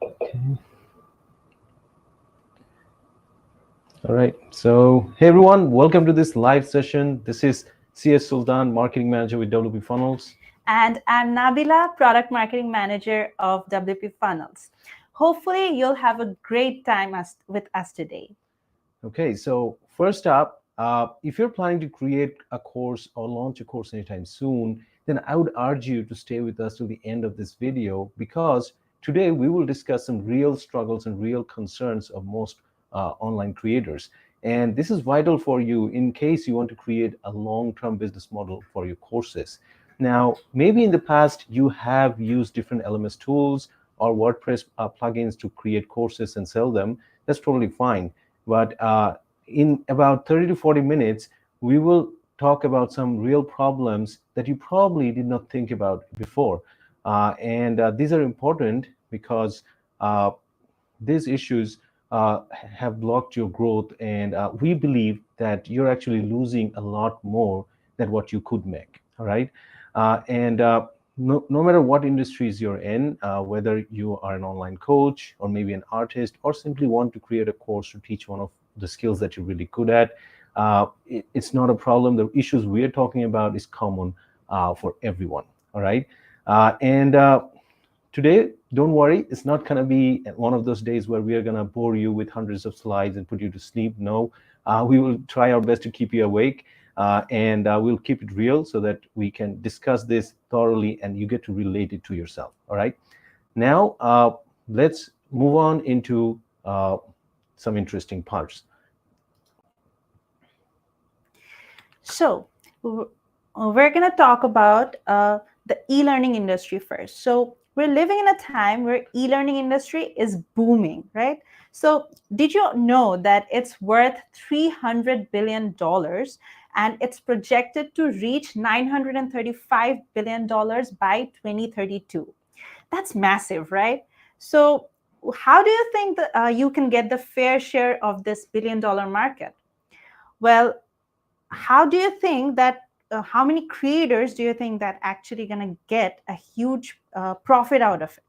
Okay. All right. So, hey everyone, welcome to this live session. This is CS Sultan, Marketing Manager with WP Funnels. And I'm Nabila, Product Marketing Manager of WP Funnels. Hopefully, you'll have a great time with us today. Okay. So, first up, if you're planning to create a course or launch a course anytime soon, then I would urge you to stay with us till the end of this video because today we will discuss some real struggles and real concerns of most online creators. And this is vital for you in case you want to create a long-term business model for your courses. Now, maybe in the past you have used different LMS tools or WordPress plugins to create courses and sell them. That's totally fine. But in about 30 to 40 minutes, we will talk about some real problems that you probably did not think about before. And these are important because uh, these issues have blocked your growth, and we believe that you're actually losing a lot more than what you could make. All right, and no matter what industries you're in, whether you are an online coach or maybe an artist or simply want to create a course to teach one of the skills that you're really good at, it's not a problem. The issues we're talking about is common for everyone. All right, and today, don't worry, it's not going to be one of those days where we are going to bore you with hundreds of slides and put you to sleep. No, we will try our best to keep you awake, and we'll keep it real so that we can discuss this thoroughly and you get to relate it to yourself. All right. Now, let's move on into some interesting parts. So, we're going to talk about the e-learning industry first. So, we're living in a time where e-learning industry is booming, right? So, did you know that it's worth $300 billion and it's projected to reach $935 billion by 2032? That's massive, right? So, how do you think that you can get the fair share of this billion-dollar market? Well, how do you think that how many creators do you think that actually going to get a huge profit out of it?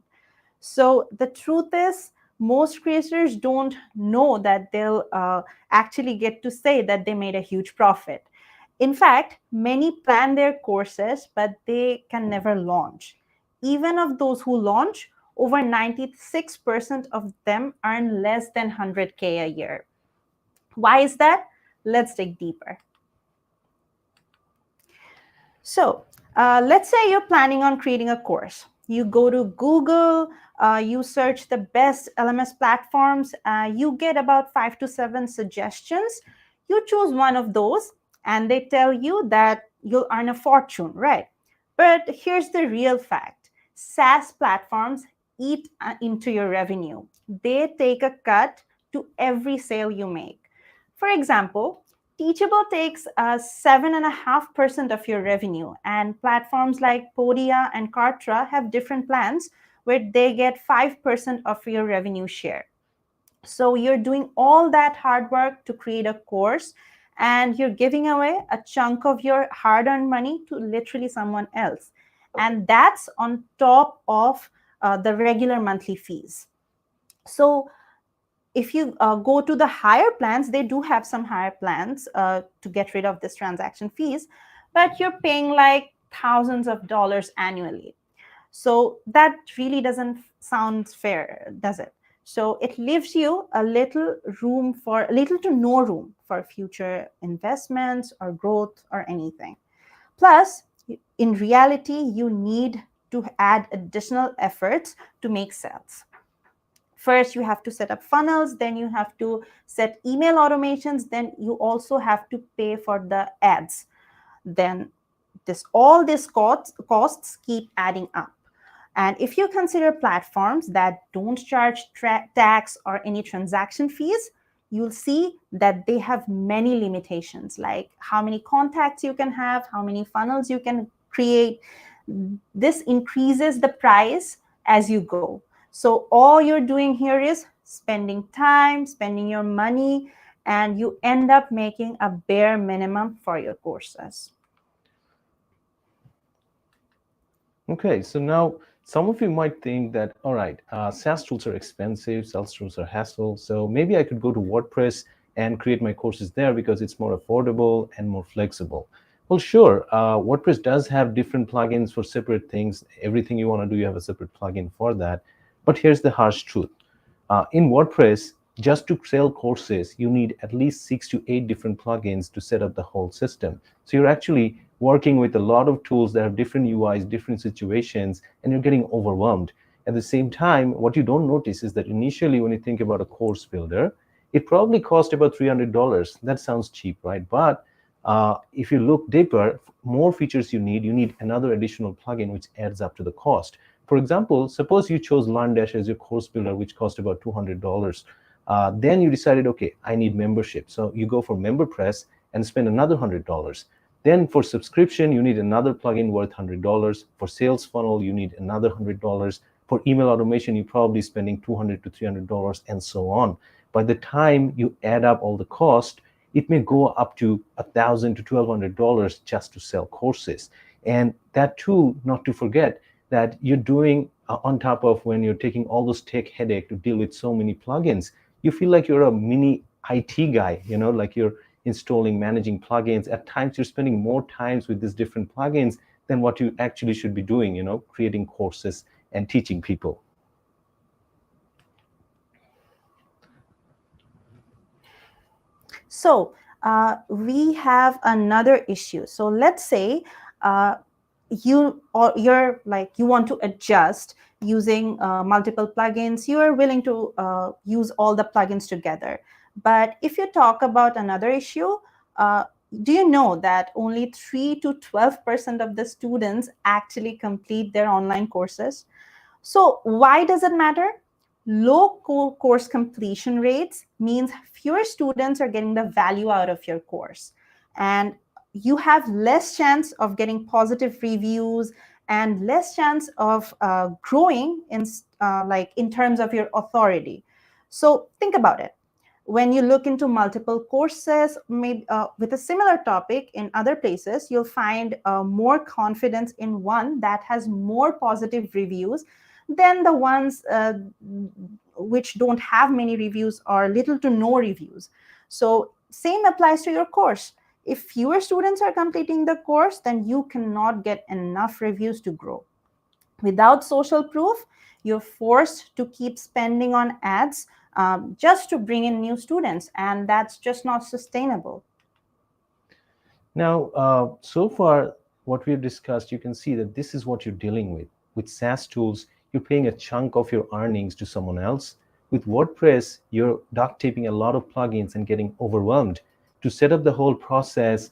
So the truth is most creators don't know that they'll actually get to say that they made a huge profit. In fact, many plan their courses but they can never launch. Even of those who launch, over 96% of them earn less than 100K a year. Why is that? Let's dig deeper. So let's say you're planning on creating a course. You go to Google, you search the best LMS platforms, you get about 5 to 7 suggestions. You choose one of those, and they tell you that you'll earn a fortune, right? But here's the real fact: SaaS platforms eat into your revenue. They take a cut to every sale you make. For example, Teachable takes 7.5% of your revenue, and platforms like Podia and Kartra have different plans where they get 5% of your revenue share. So you're doing all that hard work to create a course, and you're giving away a chunk of your hard earned money to literally someone else. And that's on top of the regular monthly fees. So if you go to the higher plans, they do have some higher plans to get rid of this transaction fees, but you're paying like thousands of dollars annually. So that really doesn't sound fair, does it? So it leaves you a little to no room for future investments or growth or anything. Plus, in reality, you need to add additional efforts to make sales. First, you have to set up funnels, then you have to set email automations, then you also have to pay for the ads. Then all these costs keep adding up. And if you consider platforms that don't charge tax or any transaction fees, you'll see that they have many limitations, like how many contacts you can have, how many funnels you can create. This increases the price as you go. So all you're doing here is spending time, spending your money, and you end up making a bare minimum for your courses. Okay, so now Some of you might think that, all right, SaaS tools are expensive, SaaS tools are hassle, so maybe I could go to WordPress and create my courses there because it's more affordable and more flexible. Well, sure, WordPress does have different plugins for separate things. Everything you want to do, you have a separate plugin for that. But here's the harsh truth. In WordPress, just to sell courses, you need at least 6 to 8 different plugins to set up the whole system. So you're actually working with a lot of tools that have different UIs, different situations, and you're getting overwhelmed. At the same time, what you don't notice is that initially when you think about a course builder, it probably cost about $300. That sounds cheap, right? But if you look deeper, more features you need another additional plugin which adds up to the cost. For example, suppose you chose LearnDash as your course builder, which cost about $200. Then you decided, okay, I need membership. So you go for MemberPress and spend another $100. Then for subscription, you need another plugin worth $100. For sales funnel, you need another $100. For email automation, you're probably spending $200 to $300 and so on. By the time you add up all the cost, it may go up to $1,000 to $1,200 just to sell courses. And that too, not to forget, that you're doing on top of when you're taking all those tech headache to deal with so many plugins, you feel like you're a mini IT guy, like you're installing, managing plugins. At times, you're spending more times with these different plugins than what you actually should be doing, creating courses and teaching people. So we have another issue. So let's say you want to adjust using multiple plugins. You are willing to use all the plugins together. But if you talk about another issue, do you know that only 3 to 12% of the students actually complete their online courses? So why does it matter? Low course completion rates means fewer students are getting the value out of your course. And you have less chance of getting positive reviews and less chance of growing in terms of your authority. So think about it. When you look into multiple courses, maybe with a similar topic in other places, you'll find more confidence in one that has more positive reviews than the ones which don't have many reviews or little to no reviews. So same applies to your course. If fewer students are completing the course, then you cannot get enough reviews to grow. Without social proof, you're forced to keep spending on ads just to bring in new students, and that's just not sustainable. Now, so far, what we've discussed, you can see that this is what you're dealing with. With SaaS tools, you're paying a chunk of your earnings to someone else. With WordPress, you're duct taping a lot of plugins and getting overwhelmed. To set up the whole process,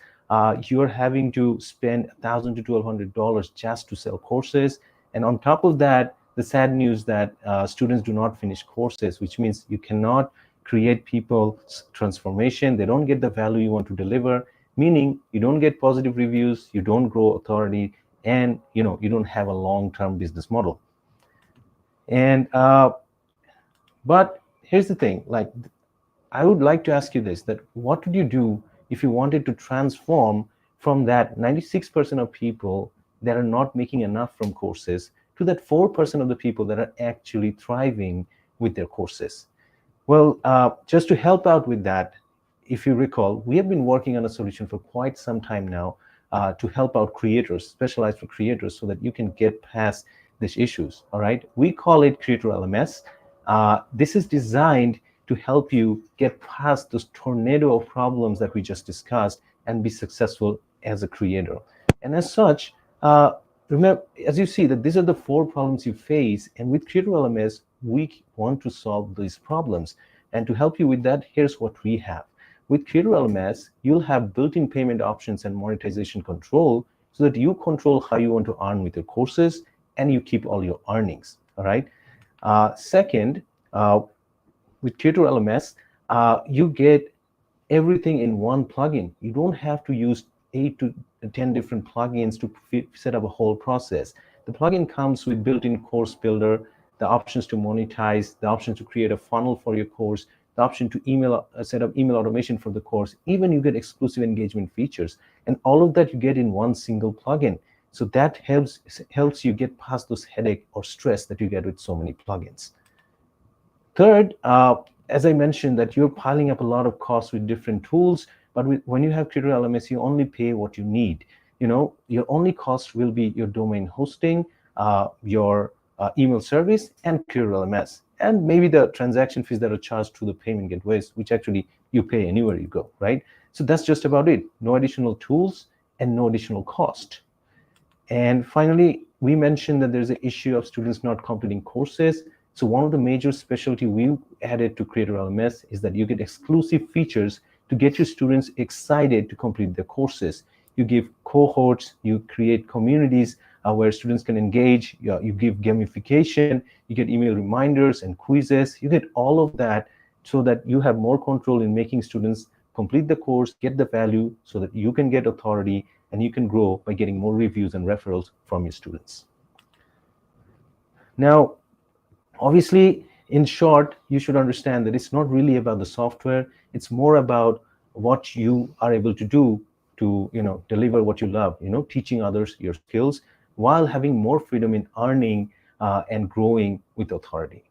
you're having to spend $1,000 to $1,200 just to sell courses. And on top of that, the sad news that students do not finish courses, which means you cannot create people's transformation. They don't get the value you want to deliver, meaning you don't get positive reviews, you don't grow authority, and you don't have a long-term business model. And but here's the thing, like, I would like to ask you this, that what would you do if you wanted to transform from that 96% of people that are not making enough from courses to that 4% of the people that are actually thriving with their courses? Well, just to help out with that, if you recall, we have been working on a solution for quite some time now to help out creators, specialized for creators, so that you can get past these issues. All right, we call it Creator LMS. This is designed to help you get past those tornado of problems that we just discussed and be successful as a creator. And as such, remember, as you see, that these are the 4 problems you face, and with Creator LMS, we want to solve these problems. And to help you with that, here's what we have. With Creator LMS, you'll have built-in payment options and monetization control so that you control how you want to earn with your courses and you keep all your earnings. All right. Second, with Creator LMS, you get everything in one plugin. You don't have to use 8 to 10 different plugins to set up a whole process. The plugin comes with built-in course builder, the options to monetize, the option to create a funnel for your course, the option to set up email automation for the course. Even you get exclusive engagement features, and all of that you get in one single plugin. So that helps you get past those headache or stress that you get with so many plugins. Third, as I mentioned, that you're piling up a lot of costs with different tools, but when you have Creator LMS, you only pay what you need. Your only cost will be your domain hosting, your email service, and Creator LMS, and maybe the transaction fees that are charged to the payment gateways, which actually you pay anywhere you go, right? So that's just about it. No additional tools and no additional cost. And finally, we mentioned that there's an issue of students not completing courses. So one of the major specialty we added to Creator LMS is that you get exclusive features to get your students excited to complete their courses. You give cohorts, you create communities where students can engage, you give gamification, you get email reminders and quizzes, you get all of that so that you have more control in making students complete the course, get the value so that you can get authority and you can grow by getting more reviews and referrals from your students. Now, obviously, in short, you should understand that it's not really about the software. It's more about what you are able to do to deliver what you love, teaching others your skills while having more freedom in earning and growing with authority.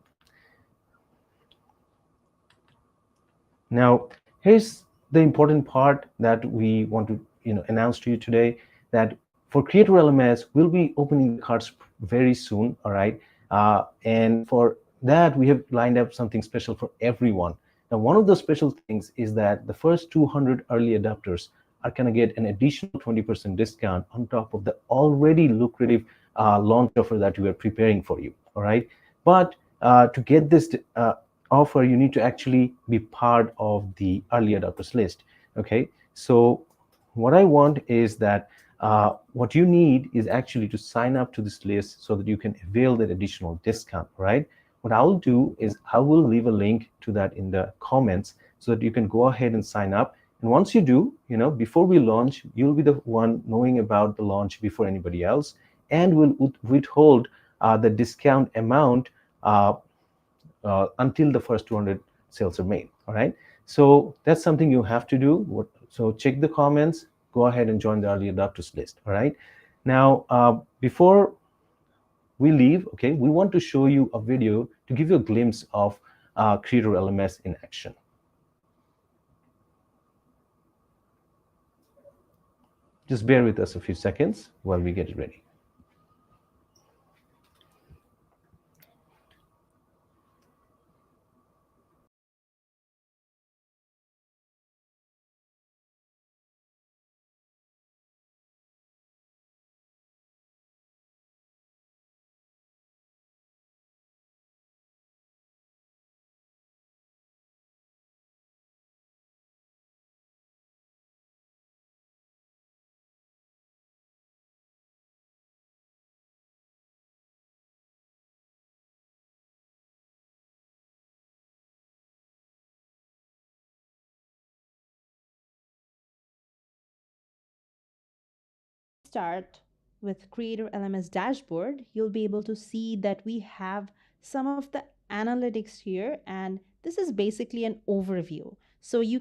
Now, here's the important part that we want to announce to you today, that for Creator LMS, we'll be opening the cards very soon, all right? And for that, we have lined up something special for everyone. Now, one of the special things is that the first 200 early adopters are going to get an additional 20% discount on top of the already lucrative launch offer that we are preparing for you, all right? But to get this offer, you need to actually be part of the early adopters list. Okay, so what I want is that what you need is actually to sign up to this list so that you can avail that additional discount, right? What I'll do is I will leave a link to that in the comments so that you can go ahead and sign up. And once you do, before we launch, you'll be the one knowing about the launch before anybody else, and will withhold the discount amount until the first 200 sales are made. All right. So that's something you have to do. So check the comments, go ahead and join the early adopters list. All right. Now, before we leave, okay, we want to show you a video to give you a glimpse of Creator LMS in action. Just bear with us a few seconds while we get it ready. Start with Creator LMS dashboard, you'll be able to see that we have some of the analytics here, and this is basically an overview. So you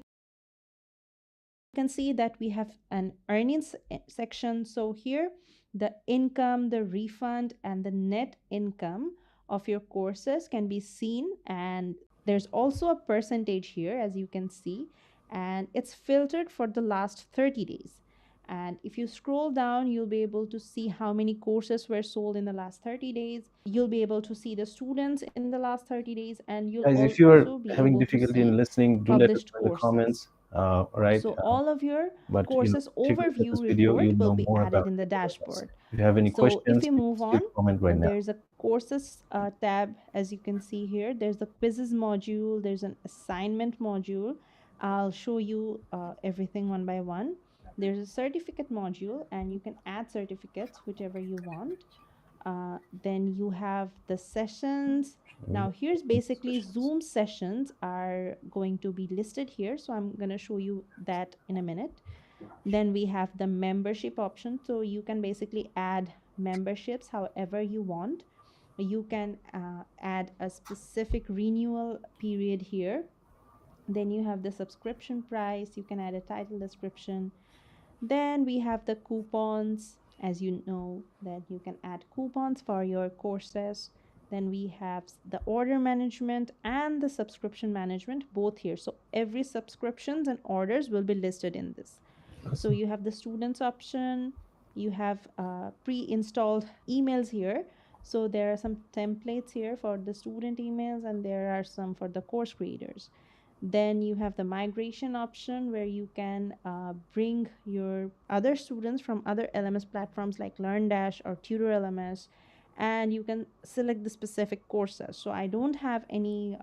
can see that we have an earnings section. So here, the income, the refund, and the net income of your courses can be seen. And there's also a percentage here, as you can see, and it's filtered for the last 30 days. And if you scroll down, you'll be able to see how many courses were sold in the last 30 days. You'll be able to see the students in the last 30 days, and you'll Guys, if you also are be able having to difficulty see in listening, do let us published know in the courses. comments. All right. So all of your But courses if you look at overview this video, report you'll will know be more added about in the it. dashboard. If you have any So if questions, we you move can still on, comment right now. there's a courses tab, as you can see here. There's the quizzes module, there's an assignment module. I'll show you everything one by one. There's a certificate module, and you can add certificates, whichever you want. Then you have the sessions. Now here's basically Zoom sessions are going to be listed here, so I'm going to show you that in a minute. Then we have the membership option, so you can basically add memberships however you want. You can add a specific renewal period here. Then you have the subscription price, you can add a title description. Then we have the coupons, as you know that you can add coupons for your courses. Then we have the order management and the subscription management both here. So every subscriptions and orders will be listed in this. So Awesome. you have the students option, you have pre-installed emails here. So there are some templates here for the student emails, and there are some for the course creators. Then you have the migration option where you can bring your other students from other LMS platforms like LearnDash or Tutor LMS, and you can select the specific courses. So I don't have any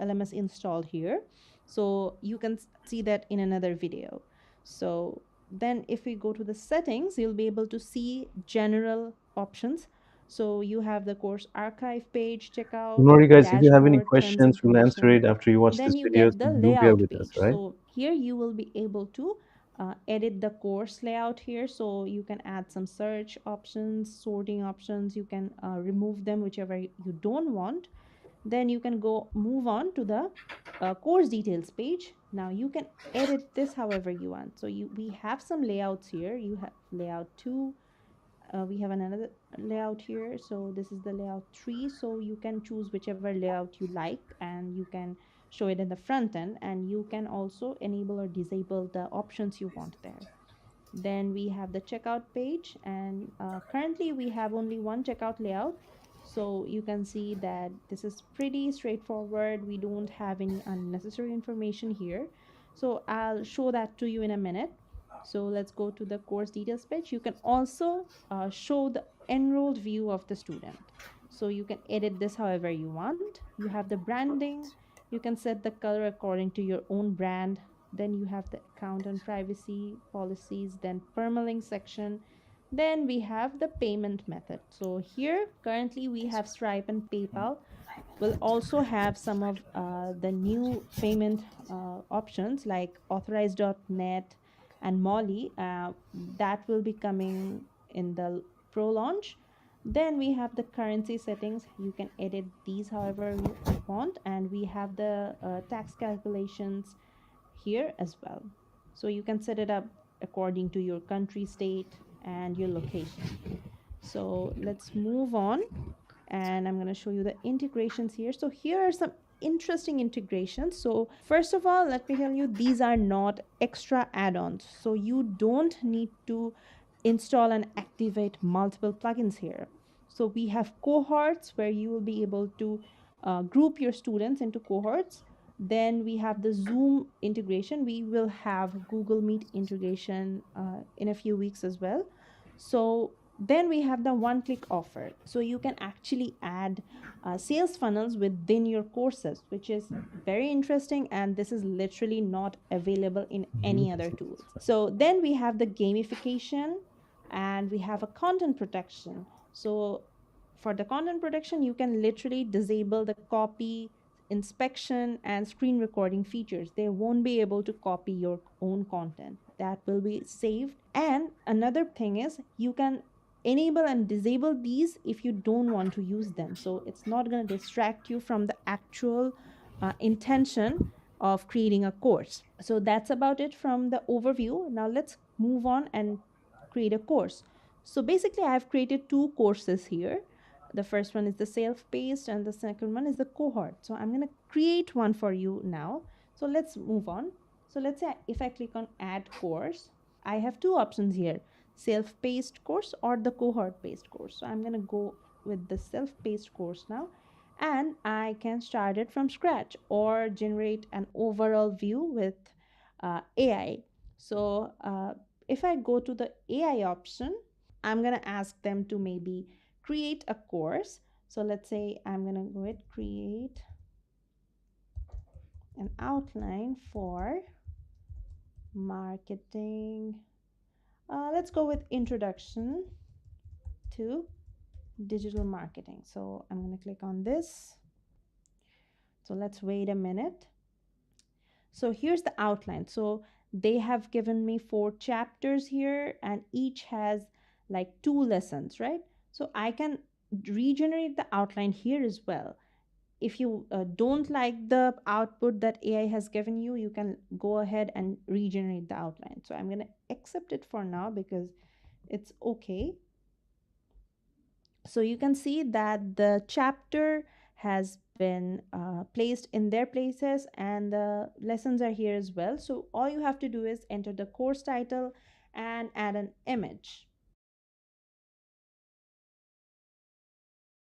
LMS installed here, so you can see that in another video. So then if we go to the settings, you'll be able to see general options. So you have the course archive page, Don't checkout, worry, guys. If you have any dashboard, terms and questions, we'll answer condition. it after you watch Then this you video. get So the do bear layout with us, page. right? So here you will be able to edit the course layout here. So you can add some search options, sorting options. You can remove them, whichever you don't want. Then you can go move on to the course details page. Now you can edit this however you want. So we have some layouts here. You have layout 2, we have another layout here. So this is the layout 3. So you can choose whichever layout you like, and you can show it in the front end, and you can also enable or disable the options you want there. Then we have the checkout page, and currently we have only one checkout layout. So you can see that this is pretty straightforward. We don't have any unnecessary information here. So I'll show that to you in a minute. So let's go to the course details page. You can also show the enrolled view of the student. So you can edit this however you want. You have the branding. You can set the color according to your own brand. Then you have the account and privacy policies, then permalink section. Then we have the payment method. So here currently we have Stripe and PayPal. We'll also have some of the new payment options like authorize.net and Molly, that will be coming in the pro launch. Then we have the currency settings. You can edit these however you want, and we have the tax calculations here as well. So you can set it up according to your country, state, and your location. So let's move on, and I'm going to show you the integrations here. So here are some interesting integrations. So first of all, let me tell you, these are not extra add-ons. So you don't need to install and activate multiple plugins here. So we have cohorts where you will be able to group your students into cohorts. Then we have the Zoom integration. We will have Google Meet integration in a few weeks as well. So then we have the one click offer. So you can actually add sales funnels within your courses, which is very interesting. And this is literally not available in any other tools. So then we have the gamification, and we have a content protection. So for the content protection, you can literally disable the copy, inspection, and screen recording features. They won't be able to copy your own content. That will be saved. And another thing is you can enable and disable these if you don't want to use them. So it's not going to distract you from the actual intention of creating a course. So that's about it from the overview. Now let's move on and create a course. So basically, I've created two courses here. The first one is the self-paced, and the second one is the cohort. So I'm going to create one for you now. So let's move on. So let's say if I click on add course, I have two options here, self-paced course or the cohort-based course. So I'm going to go with the self-paced course now, and I can start it from scratch or generate an overall view with AI. So if I go to the AI option, I'm going to ask them to maybe create a course. So let's say I'm going to go ahead, create an outline for marketing. Let's go with introduction to digital marketing. So I'm going to click on this. So let's wait a minute. So here's the outline. So they have given me 4 chapters here, and each has like 2 lessons, right? So I can regenerate the outline here as well. If you don't like the output that AI has given you, you can go ahead and regenerate the outline. So I'm going to accept it for now because it's okay. So you can see that the chapter has been placed in their places and the lessons are here as well. So all you have to do is enter the course title and add an image.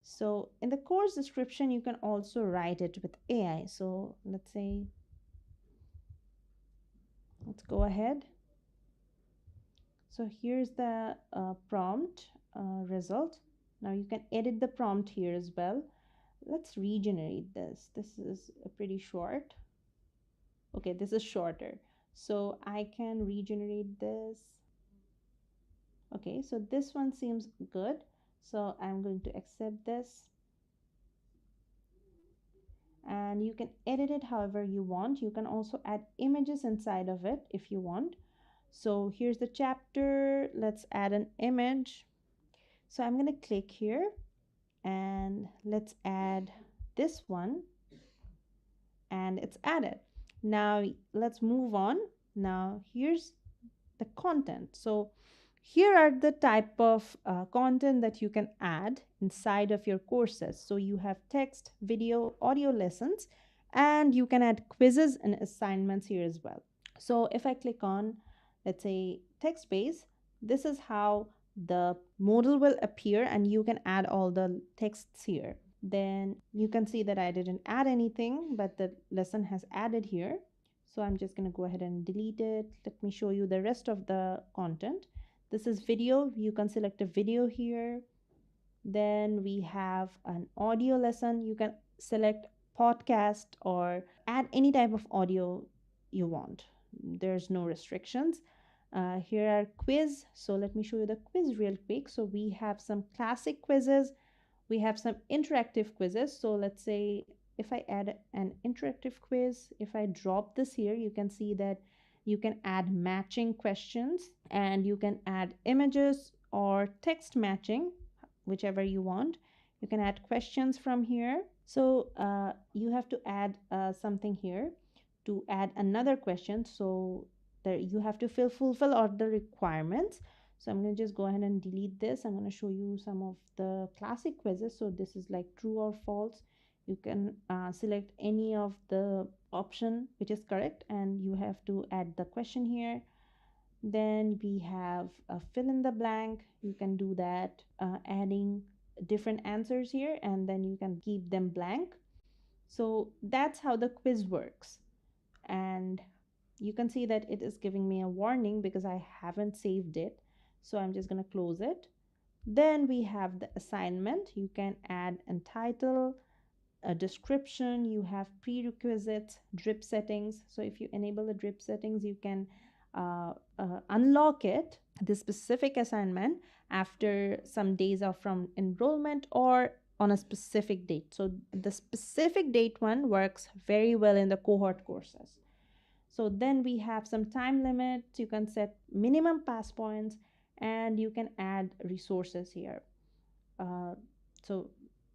So in the course description, you can also write it with AI. So let's say, let's go ahead. So here's the prompt result. Now you can edit the prompt here as well. Let's regenerate this. This is pretty short. Okay, this is shorter. So I can regenerate this. Okay, so this one seems good. So I'm going to accept this. And you can edit it however you want. You can also add images inside of it if you want. So here's the chapter. Let's add an image. So I'm going to click here and let's add this one, and it's added. Now let's move on. Now here's the content. So here are the type of content that you can add inside of your courses. So you have text, video, audio lessons, and you can add quizzes and assignments here as well. So if I click on, let's say, text base, this is how the modal will appear and you can add all the texts here. Then you can see that I didn't add anything, but the lesson has added here. So I'm just going to go ahead and delete it. Let me show you the rest of the content. This is video. You can select a video here. Then we have an audio lesson. You can select podcast or add any type of audio you want. There's no restrictions. Here are quiz. So let me show you the quiz real quick. So we have some classic quizzes. We have some interactive quizzes. So let's say if I add an interactive quiz, if I drop this here, you can see that you can add matching questions and you can add images or text matching, whichever you want. You can add questions from here. So you have to add something here to add another question. So there you have to fulfill all the requirements. So I'm going to just go ahead and delete this. I'm going to show you some of the classic quizzes. So this is like true or false. You can select any of the option which is correct and you have to add the question here. Then we have a fill in the blank. You can do that adding different answers here and then you can keep them blank. So that's how the quiz works. And you can see that it is giving me a warning because I haven't saved it. So I'm just going to close it. Then we have the assignment. You can add a title, a description. You have prerequisites, drip settings. So if you enable the drip settings, you can unlock it, this specific assignment, after some days of from enrollment or on a specific date. So the specific date one works very well in the cohort courses. So then we have some time limits. You can set minimum pass points and you can add resources here. Uh, so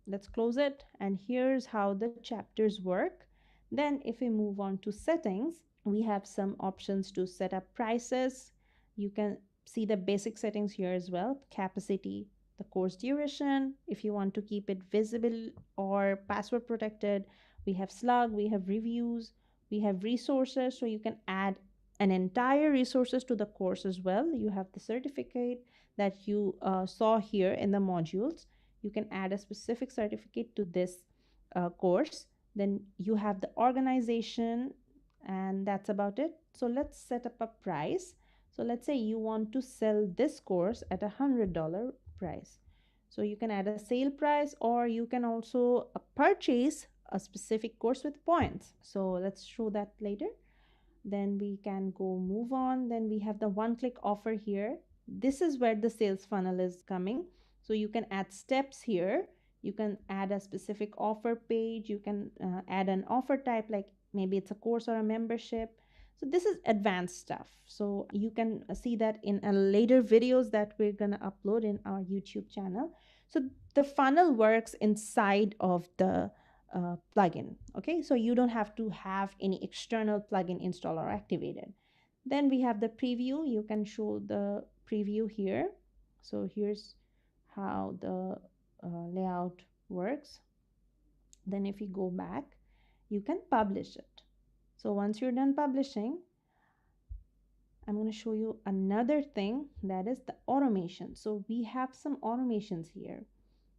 let's close it. And here's how the chapters work. Then if we move on to settings, we have some options to set up prices. You can see the basic settings here as well. Capacity, the course duration, if you want to keep it visible or password protected. We have slug, we have reviews, we have resources. So you can add an entire resources to the course as well. You have the certificate that you saw here in the modules. You can add a specific certificate to this course. Then you have the organization, and that's about it. So let's set up a price. So let's say you want to sell this course at $100 price. So you can add a sale price or you can also purchase a specific course with points. So let's show that later. Then we can go move on. Then we have the one-click offer here. This is where the sales funnel is coming. So you can add steps here. You can add a specific offer page. You can add an offer type, like maybe it's a course or a membership. So this is advanced stuff. So you can see that in a later videos that we're going to upload in our YouTube channel. So the funnel works inside of the plugin. Okay, so you don't have to have any external plugin installed or activated. Then we have the preview. You can show the preview here. So here's how the layout works. Then if you go back, you can publish it. So once you're done publishing, I'm going to show you another thing, that is the automation. So we have some automations here.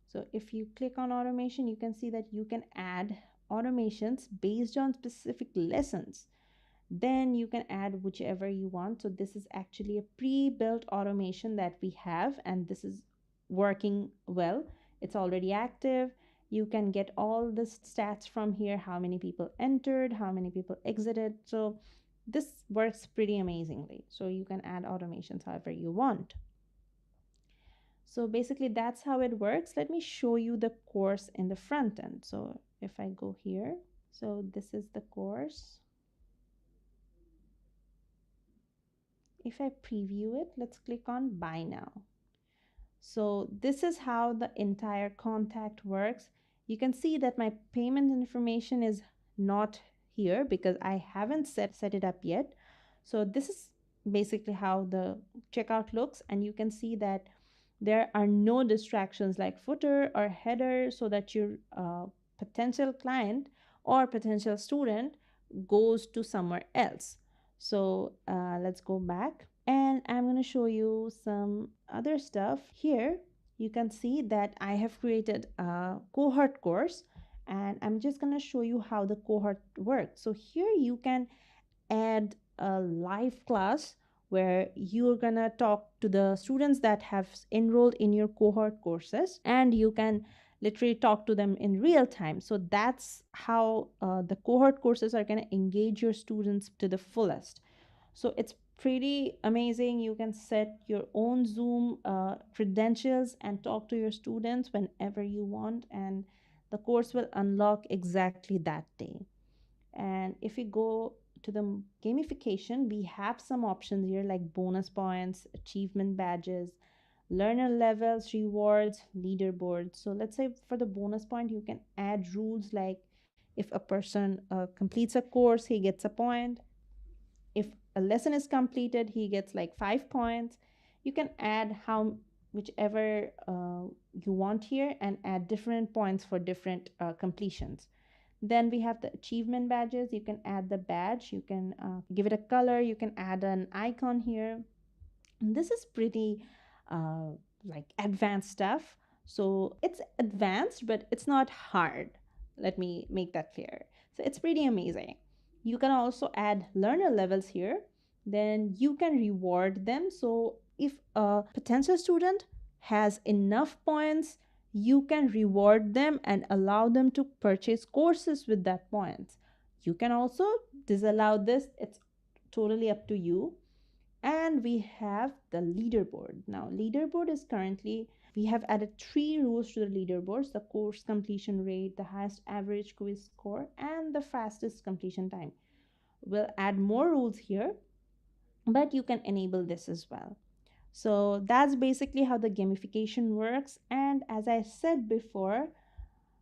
So if you click on automation, you can see that you can add automations based on specific lessons. Then you can add whichever you want. So this is actually a pre-built automation that we have, and this is working well. It's already active. You can get all the stats from here, how many people entered, how many people exited. So this works pretty amazingly. So you can add automations however you want. So basically that's how it works. Let me show you the course in the front end. So if I go here, so this is the course. If I preview it, let's click on buy now. So this is how the entire contact works. You can see that my payment information is not here because I haven't set it up yet. So this is basically how the checkout looks, and you can see that there are no distractions like footer or header, so that your potential client or potential student goes to somewhere else. So let's go back, and I'm going to show you some other stuff. Here you can see that I have created a cohort course, and I'm just going to show you how the cohort works. So here you can add a live class where you're gonna talk to the students that have enrolled in your cohort courses, and you can literally talk to them in real time. So that's how the cohort courses are going to engage your students to the fullest. So it's pretty amazing. You can set your own Zoom credentials and talk to your students whenever you want, and the course will unlock exactly that day. And if we go to the gamification, we have some options here like bonus points, achievement badges, learner levels, rewards, leaderboards. So let's say for the bonus point, you can add rules like if a person completes a course, he gets a point. If a lesson is completed, he gets like 5 points. You can add how whichever you want here, and add different points for different completions. Then we have the achievement badges. You can add the badge, you can give it a color, you can add an icon here. And this is pretty uh, like advanced stuff. So it's advanced, but it's not hard. Let me make that clear. So it's pretty amazing. You can also add learner levels here. Then you can reward them. So if a potential student has enough points, you can reward them and allow them to purchase courses with that points. You can also disallow this. It's totally up to you. And we have the leaderboard. Now leaderboard is currently, we have added 3 rules to the leaderboards: the course completion rate, the highest average quiz score, and the fastest completion time. We'll add more rules here, but you can enable this as well. So that's basically how the gamification works. And as I said before,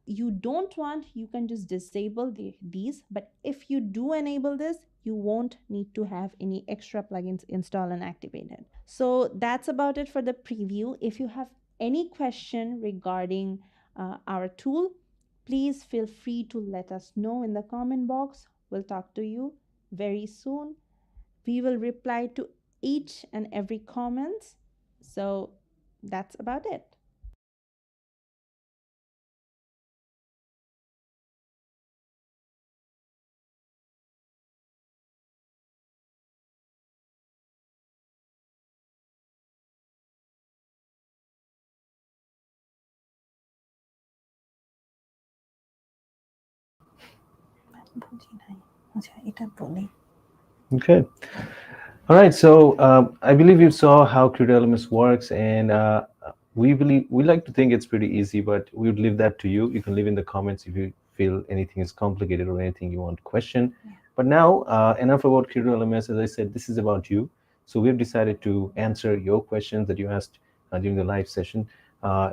you don't want, you can just disable these, but if you do enable this, you won't need to have any extra plugins installed and activated. So that's about it for the preview. If you have any question regarding our tool, please feel free to let us know in the comment box. We'll talk to you very soon. We will reply to each and every comment. So that's about it. Okay. All right. So I believe you saw how Creator LMS works, and we like to think it's pretty easy, but we would leave that to you. You can leave in the comments if you feel anything is complicated or anything you want to question. Yeah. But now, enough about Creator LMS. As I said, this is about you. So we've decided to answer your questions that you asked during the live session.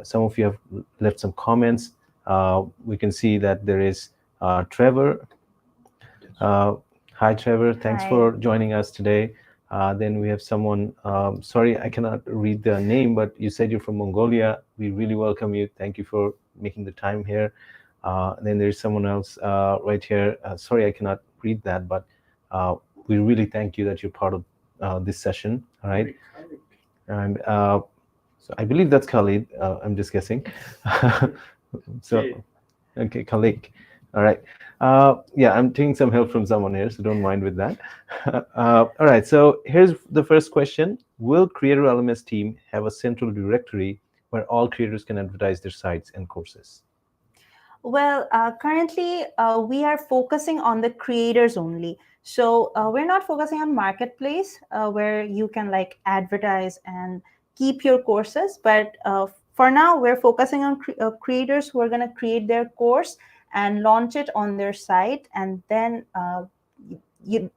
Some of you have left some comments. We can see that there is Trevor. Uh, Hi, Trevor. Thanks Hi. for joining us today. Then we have someone, sorry, I cannot read the name, but you said you're from Mongolia. We really welcome you. Thank you for making the time here. Then there's someone else right here. Sorry, I cannot read that, but we really thank you that you're part of this session. All right. And so I believe that's Khalid. I'm just guessing. So, okay, Khalid. All right. Yeah, I'm taking some help from someone here, so don't mind with that. All right. So here's the first question: will Creator LMS team have a central directory where all creators can advertise their sites and courses? Well, currently we are focusing on the creators only. So we're not focusing on marketplace where you can like advertise and keep your courses. But for now, we're focusing on creators who are going to create their course and launch it on their site, and then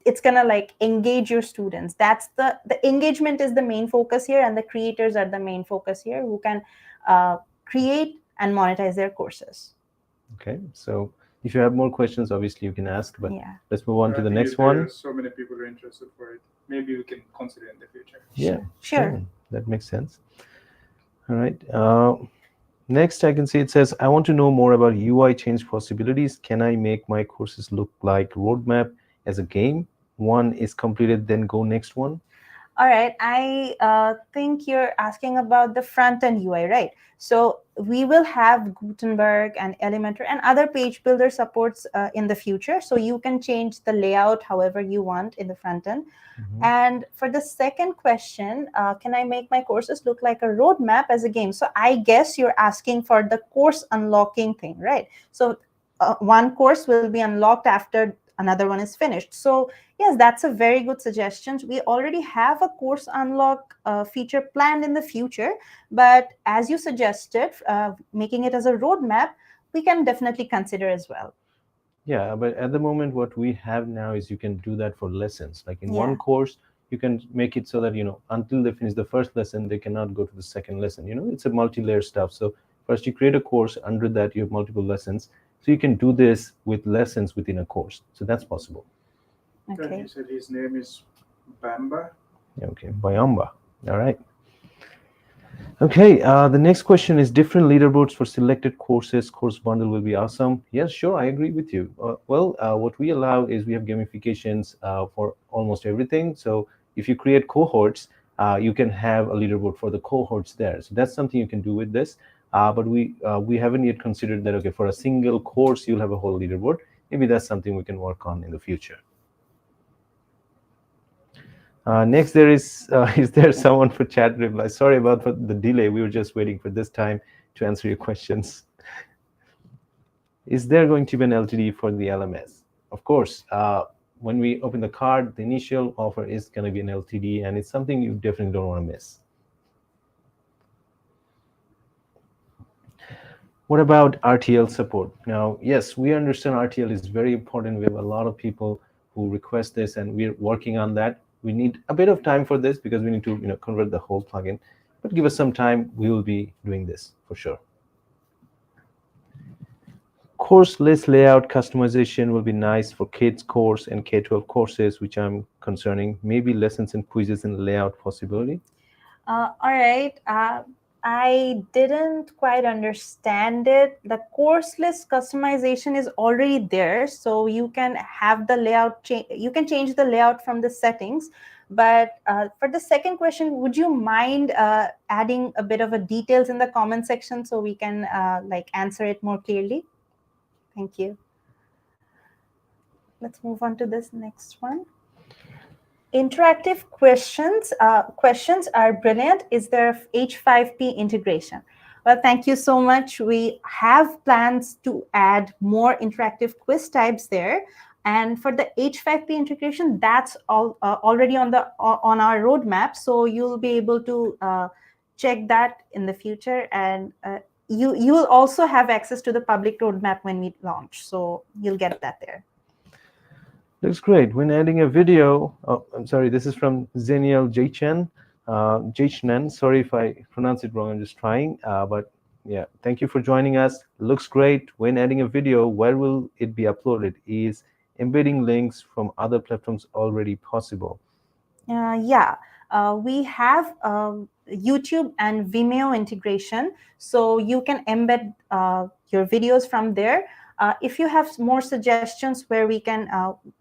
it's gonna like engage your students. That's the engagement is the main focus here, and the creators are the main focus here who can create and monetize their courses. Okay, so if you have more questions, obviously you can ask, but Yeah. let's move on to I the think next if there one. are so many people who are interested for it, maybe we can consider in the future. Yeah, Sure. that makes sense. All right. Next, I can see it says, I want to know more about UI change possibilities. Can I make my courses look like roadmap as a game? One is completed, then go next one. All right. I think you're asking about the front end UI, right? So we will have Gutenberg and Elementor and other page builder supports in the future. So you can change the layout however you want in the front end. And for the second question, can I make my courses look like a roadmap as a game? So I guess you're asking for the course unlocking thing, right? So one course will be unlocked after another one is finished. So yes, that's a very good suggestion. We already have a course unlock feature planned in the future, but as you suggested, making it as a roadmap, we can definitely consider as well. Yeah, but at the moment, what we have now is you can do that for lessons. Like in one Yeah. course, you can make it so that, until they finish the first lesson, they cannot go to the second lesson. It's a multi-layer stuff. So first you create a course, under that you have multiple lessons. So you can do this with lessons within a course. So that's possible. And Okay. he said his name is Bamba. Okay, Bayamba. All right. Okay, the next question is different leaderboards for selected courses. Course bundle will be awesome. Yes, sure, I agree with you. What we allow is we have gamifications for almost everything. So if you create cohorts, you can have a leaderboard for the cohorts there. So that's something you can do with this. But we haven't yet considered that, okay, for a single course, you'll have a whole leaderboard. Maybe that's something we can work on in the future. Next, there is there someone for chat reply? Sorry about the delay. We were just waiting for this time to answer your questions. Is there going to be an LTD for the LMS? Of course. When we open the card, the initial offer is going to be an LTD, and it's something you definitely don't want to miss. What about RTL support? Now, yes, we understand RTL is very important. We have a lot of people who request this, and we're working on that. We need a bit of time for this because we need to convert the whole plugin. But give us some time. We will be doing this for sure. Course list layout customization will be nice for kids course and K-12 courses, which I'm concerning. Maybe lessons and quizzes and layout possibility. All right. I didn't quite understand it. The course list customization is already there, so you can have the layout change. You can change the layout from the settings. But for the second question, would you mind adding a bit of a details in the comment section so we can like answer it more clearly? Thank you. Let's move on to this next one. Interactive questions are brilliant. Is there H5P integration? Well, thank you so much. We have plans to add more interactive quiz types there. And for the H5P integration, that's already on our roadmap. So you'll be able to check that in the future. And you will also have access to the public roadmap when we launch. So you'll get that there. Looks great. When adding a video, I'm sorry, this is from Zeniel Jaichnan. Sorry if I pronounce it wrong, I'm just trying. But yeah, thank you for joining us. Looks great. When adding a video, where will it be uploaded? Is embedding links from other platforms already possible? Yeah, we have YouTube and Vimeo integration, so you can embed your videos from there. If you have more suggestions where we can,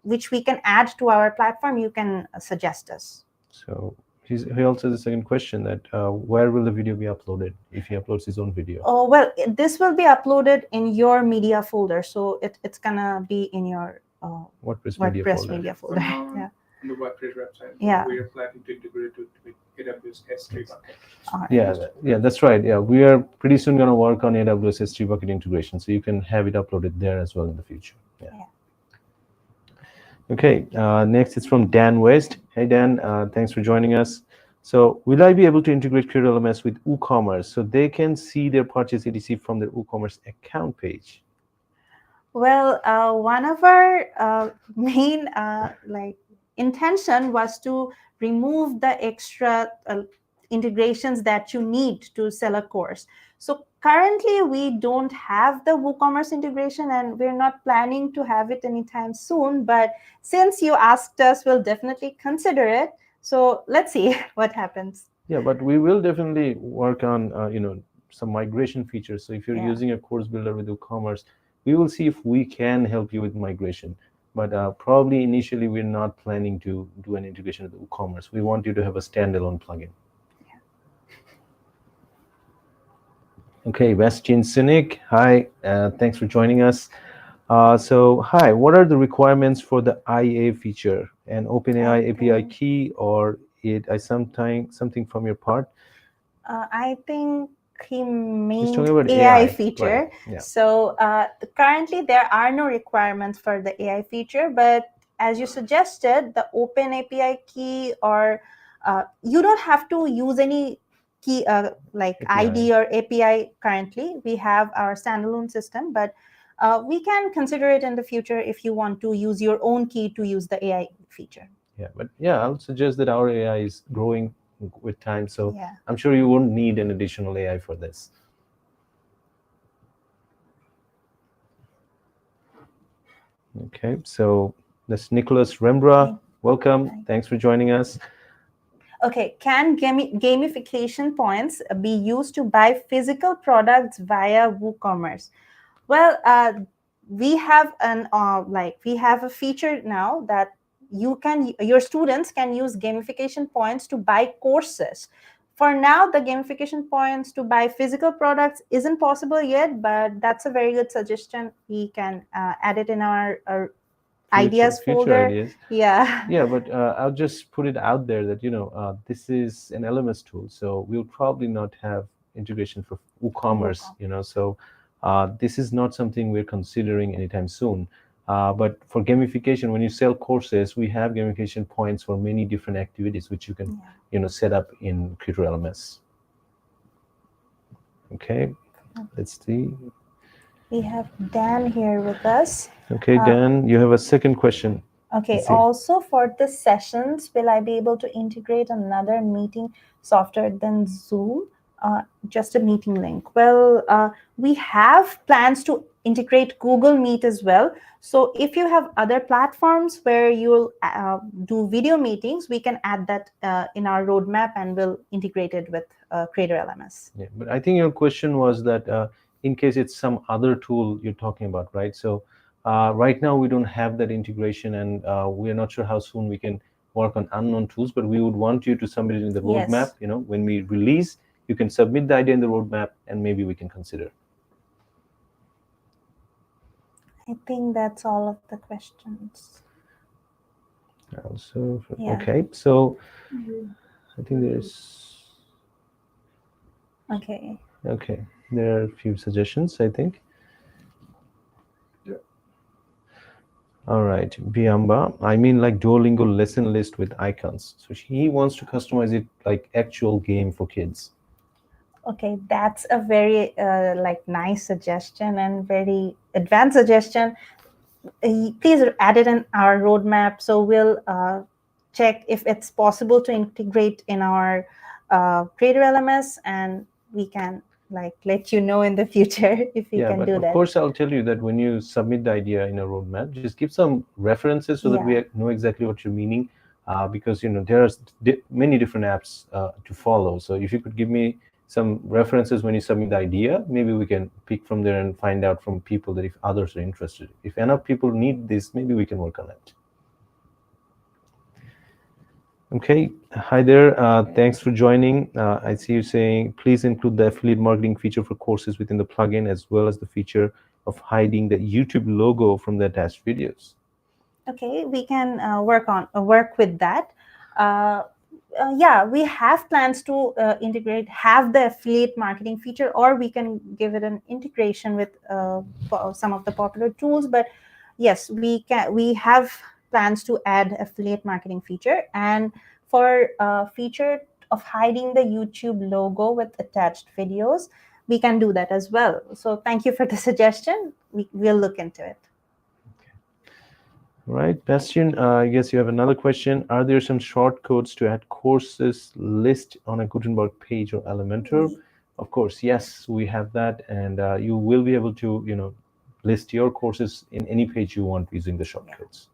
which we can add to our platform, you can suggest us. So he also has a second question that where will the video be uploaded if he uploads his own video? Oh, well, this will be uploaded in your media folder, so it's gonna be in your WordPress media WordPress folder. media For folder. now, Yeah. on the WordPress website, Yeah. we are planning to integrate it with AWS S3 bucket. All right. Yeah, that's right. Yeah, we are pretty soon going to work on AWS S3 bucket integration, so you can have it uploaded there as well in the future. Yeah. Okay, next it's from Dan West. Hey Dan, thanks for joining us. So will I be able to integrate Creator LMS with WooCommerce so they can see their purchase etc from their WooCommerce account page? Well, one of our main intention was to remove the extra integrations that you need to sell a course. So currently we don't have the WooCommerce integration, and we're not planning to have it anytime soon. But since you asked us, we'll definitely consider it. So let's see what happens. Yeah, but we will definitely work on some migration features. So if you're Yeah. using a course builder with WooCommerce, we will see if we can help you with migration. But probably initially we're not planning to do an integration with WooCommerce. We want you to have a standalone plugin. Okay, Bastian Cynic, hi, thanks for joining us. So, hi, what are the requirements for the IA feature? An OpenAI API key or something from your part? I think he He's meant talking about AI AI, feature. right? Yeah. So currently there are no requirements for the AI feature, but as you suggested, the Open API key, or you don't have to use any key like API. ID or API currently. We have our standalone system, but we can consider it in the future if you want to use your own key to use the AI feature. Yeah, but yeah, I'll suggest that our AI is growing with time, so Yeah. I'm sure you won't need an additional AI for this. Okay, so that's Nicholas Rembra. Welcome. Thanks for joining us. Okay, can gamification points be used to buy physical products via WooCommerce? Well, we have a feature now that your students can use gamification points to buy courses. For now, the gamification points to buy physical products isn't possible yet, but that's a very good suggestion. We can add it in our ideas folder. Ideas. Yeah, but I'll just put it out there that this is an LMS tool, so we'll probably not have integration for WooCommerce. So this is not something we're considering anytime soon. But for gamification, when you sell courses, we have gamification points for many different activities which you can set up in Creator LMS. Okay, let's see. We have Dan here with us. Okay, Dan, you have a second question. Okay, also for the sessions, will I be able to integrate another meeting software than Zoom? Just a meeting link. Well, we have plans to integrate Google Meet as well. So if you have other platforms where you'll do video meetings, we can add that in our roadmap, and we'll integrate it with Creator LMS. Yeah, but I think your question was that in case it's some other tool you're talking about, right? So right now we don't have that integration, and we're not sure how soon we can work on unknown tools, but we would want you to submit it in the roadmap. Yes. When we release, you can submit the idea in the roadmap, and maybe we can consider. I think that's all of the questions. Also, okay, so I think there's okay, there are a few suggestions, I think. All right, Biamba. I mean, like Duolingo lesson list with icons. So he wants to customize it like actual game for kids. Okay, that's a very nice suggestion and very advanced suggestion. Please add it in our roadmap, so we'll check if it's possible to integrate in our Creator LMS, and we can let you know in the future if we can do that. Of course, I'll tell you that when you submit the idea in a roadmap, just give some references so that we know exactly what you're meaning. because there are many different apps to follow. So if you could give me some references when you submit the idea, maybe we can pick from there and find out from people that if others are interested. If enough people need this, maybe we can work on it. Okay, hi there. Thanks for joining. I see you saying, please include the affiliate marketing feature for courses within the plugin, as well as the feature of hiding the YouTube logo from the attached videos. Okay, we can work with that. Yeah, we have plans to have the affiliate marketing feature, or we can give it an integration with some of the popular tools. But yes, we have plans to add affiliate marketing feature, and for feature of hiding the YouTube logo with attached videos, we can do that as well. So thank you for the suggestion. We'll look into it. All right, Bastian, I guess you have another question. Are there some shortcodes to add courses list on a Gutenberg page or Elementor? Of course, yes, we have that, and you will be able to, list your courses in any page you want using the shortcodes.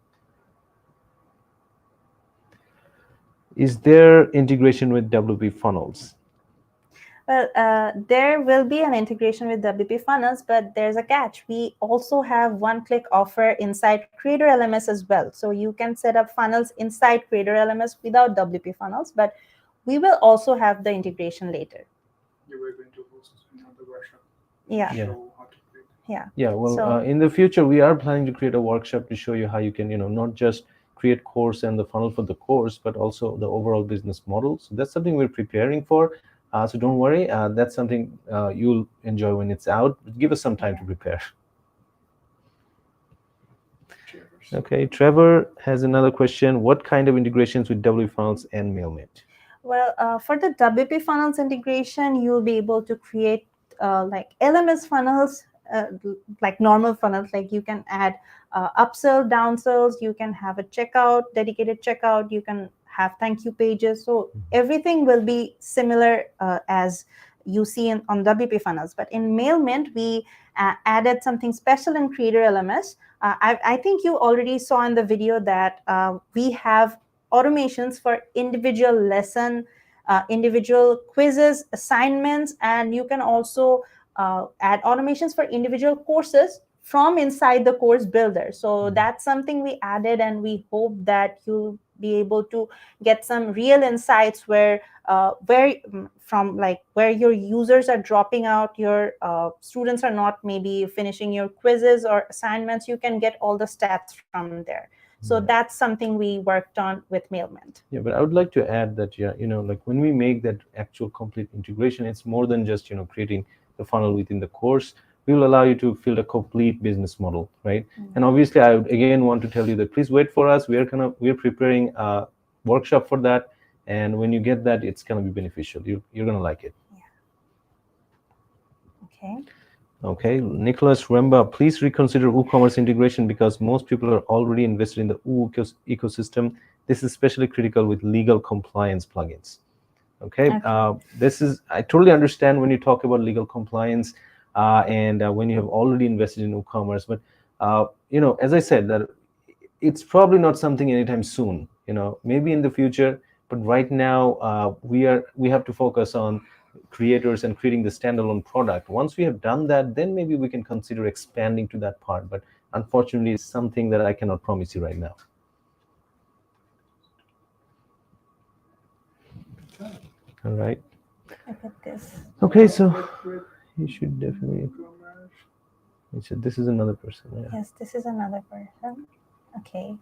Is there integration with WP funnels? Well, there will be an integration with WP funnels, but there's a catch. We also have one-click offer inside Creator LMS as well. So you can set up funnels inside Creator LMS without WP funnels, but we will also have the integration later. You were going to host another workshop. Yeah. Show how to create. Yeah. Well, in the future, we are planning to create a workshop to show you how you can, not just create course and the funnel for the course, but also the overall business model. So that's something we're preparing for. So don't worry, that's something you'll enjoy when it's out. Give us some time to prepare. Okay, Trevor has another question. What kind of integrations with WP funnels and MailMint? Well, for the WP funnels integration, you'll be able to create like LMS funnels, like normal funnels. Like you can add upsell, downsells. You can have a checkout, dedicated checkout. You can have thank you pages. So everything will be similar as you see on WP funnels. But in MailMint, we added something special in Creator LMS. I think you already saw in the video that we have automations for individual lesson, individual quizzes, assignments, and you can also add automations for individual courses from inside the course builder. So that's something we added, and we hope that you'll be able to get some real insights where your users are dropping out, your students are not maybe finishing your quizzes or assignments. You can get all the stats from there. So that's something we worked on with MailMint. Yeah, but I would like to add that, like when we make that actual complete integration, it's more than just, creating the funnel within the course. We will allow you to build a complete business model, right? And obviously, I would again want to tell you that please wait for us. We're preparing a workshop for that, and when you get that, it's gonna be beneficial. You're gonna like it. Okay. Okay, Nicholas Remba, please reconsider WooCommerce integration because most people are already invested in the Woo ecosystem. This is especially critical with legal compliance plugins. Okay. I totally understand when you talk about legal compliance and when you have already invested in WooCommerce, but as I said, that it's probably not something anytime soon. Maybe in the future, but right now we have to focus on creators and creating the standalone product. Once we have done that, then maybe we can consider expanding to that part. But unfortunately, it's something that I cannot promise you right now. All right. Look at this. Okay, so you should definitely. This is another person. Yeah. Yes, this is another person. Okay.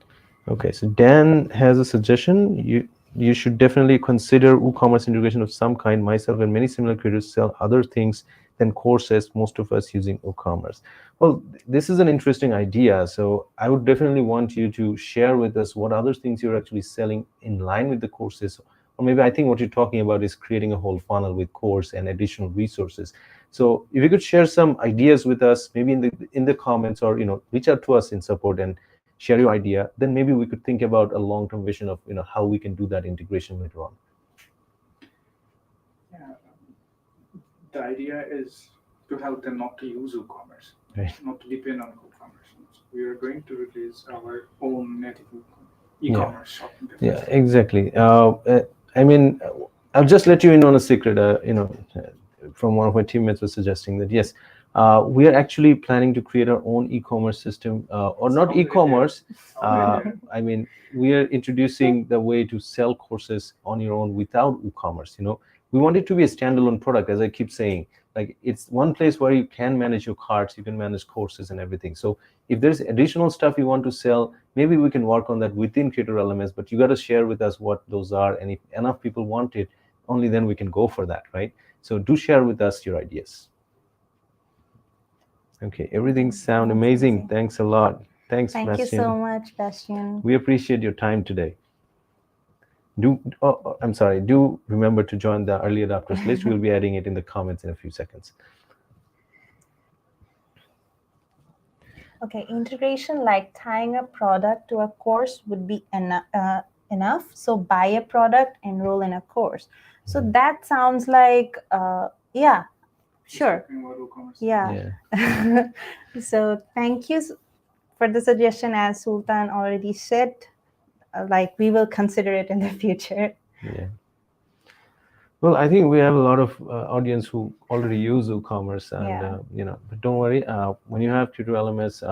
Okay, so Dan has a suggestion. You should definitely consider WooCommerce integration of some kind. Myself and many similar creators sell other things than courses, most of us using WooCommerce. Well, this is an interesting idea. So I would definitely want you to share with us what other things you're actually selling in line with the courses. Or maybe I think what you're talking about is creating a whole funnel with course and additional resources. So if you could share some ideas with us, maybe in the comments, or reach out to us in support and share your idea, then maybe we could think about a long-term vision of how we can do that integration later on. Yeah, the idea is to help them not to use WooCommerce, right, not to depend on WooCommerce. We are going to release our own native e-commerce shopping Yeah, definitely. exactly. I mean, I'll just let you in on a secret. From one of my teammates was suggesting that yes, we are actually planning to create our own e-commerce system, or not Sound very daring. e-commerce. Sound very daring. I mean, we are introducing the way to sell courses on your own without e-commerce. We want it to be a standalone product, as I keep saying. Like it's one place where you can manage your carts, you can manage courses and everything. So if there's additional stuff you want to sell, maybe we can work on that within Creator LMS, but you got to share with us what those are. And if enough people want it, only then we can go for that, right? So do share with us your ideas. Okay, everything sound Sounds amazing. amazing. Thanks a lot. Thanks, Thank you so Bastian. much, Bastian. We appreciate your time today. I'm sorry, do remember to join the early adopters list. We'll be adding it in the comments in a few seconds. Okay, integration like tying a product to a course would be enough. So buy a product, enroll in a course. So that sounds like, yeah, sure. Talking about WooCommerce. Yeah. Yeah. So thank you for the suggestion. As Sultan already said, like we will consider it in the future. Yeah. Well, I think we have a lot of audience who already use WooCommerce, and Yeah. but don't worry. When you have Tutor LMS,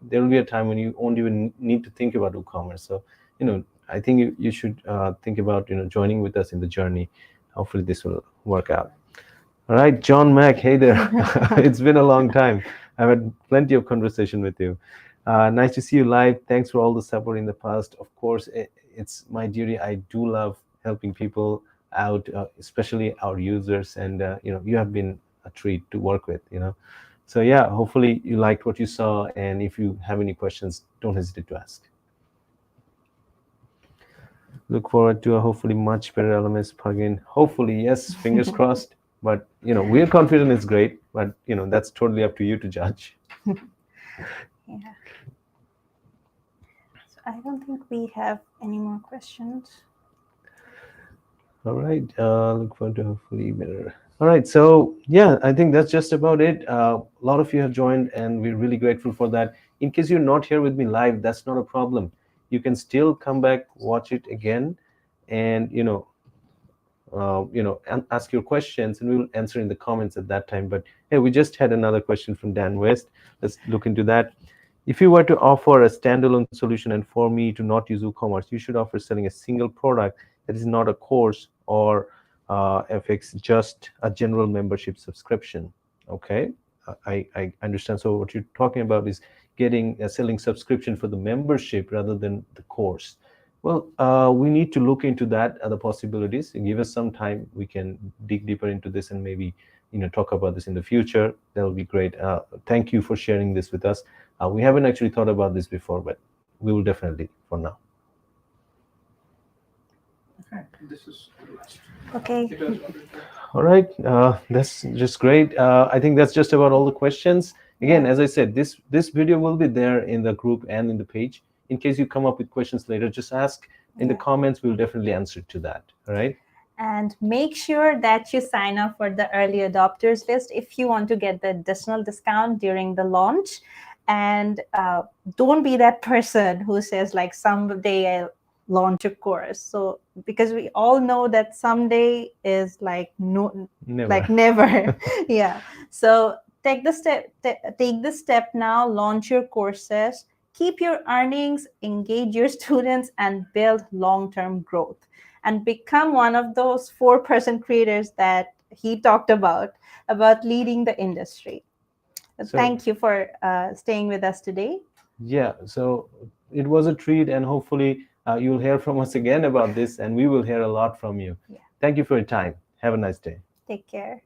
there will be a time when you won't even need to think about WooCommerce. So, I think you should think about joining with us in the journey. Hopefully, this will work out. All right, John Mack. Hey there. It's been a long time. I've had plenty of conversation with you. Nice to see you live. Thanks for all the support in the past. Of course, it's my duty. I do love helping people out, especially our users, and you have been a treat to work with. So yeah, hopefully you liked what you saw, and if you have any questions, don't hesitate to ask. Look forward to a hopefully much better LMS plugin. Hopefully, yes, fingers crossed. But we're confident it's great. But that's totally up to you to judge. Yeah. So I don't think we have any more questions. All right. Look forward to hopefully better. All right. So yeah, I think that's just about it. A lot of you have joined, and we're really grateful for that. In case you're not here with me live, that's not a problem. You can still come back, watch it again, and ask your questions, and we'll answer in the comments at that time. But hey, we just had another question from Dan West. Let's look into that. If you were to offer a standalone solution and for me to not use WooCommerce, you should offer selling a single product that is not a course or FX, just a general membership subscription. Okay, I understand. So what you're talking about is getting a selling subscription for the membership rather than the course. Well, we need to look into that, other possibilities. Give us some time. We can dig deeper into this and maybe talk about this in the future. That will be great. Thank you for sharing this with us. We haven't actually thought about this before, but we will definitely for now. Okay, this is the last. Okay. It was wonderful. All right, that's just great. I think that's just about all the questions. Again, Yeah. as I said, this video will be there in the group and in the page. In case you come up with questions later, just ask in the Yeah. comments. We'll definitely answer to that. All right. And make sure that you sign up for the early adopters list if you want to get the additional discount during the launch. And don't be that person who says like someday I'll launch a course. So because we all know that someday is like no, Never. like never. Yeah. So take the step. Take the step now. Launch your courses. Keep your earnings. Engage your students and build long-term growth. And become one of those 4% creators that he talked about leading the industry. So- Thank you for staying with us today. Yeah, so it was a treat, and hopefully you'll hear from us again about this, and we will hear a lot from you. Yeah. Thank you for your time. Have a nice day. Take care.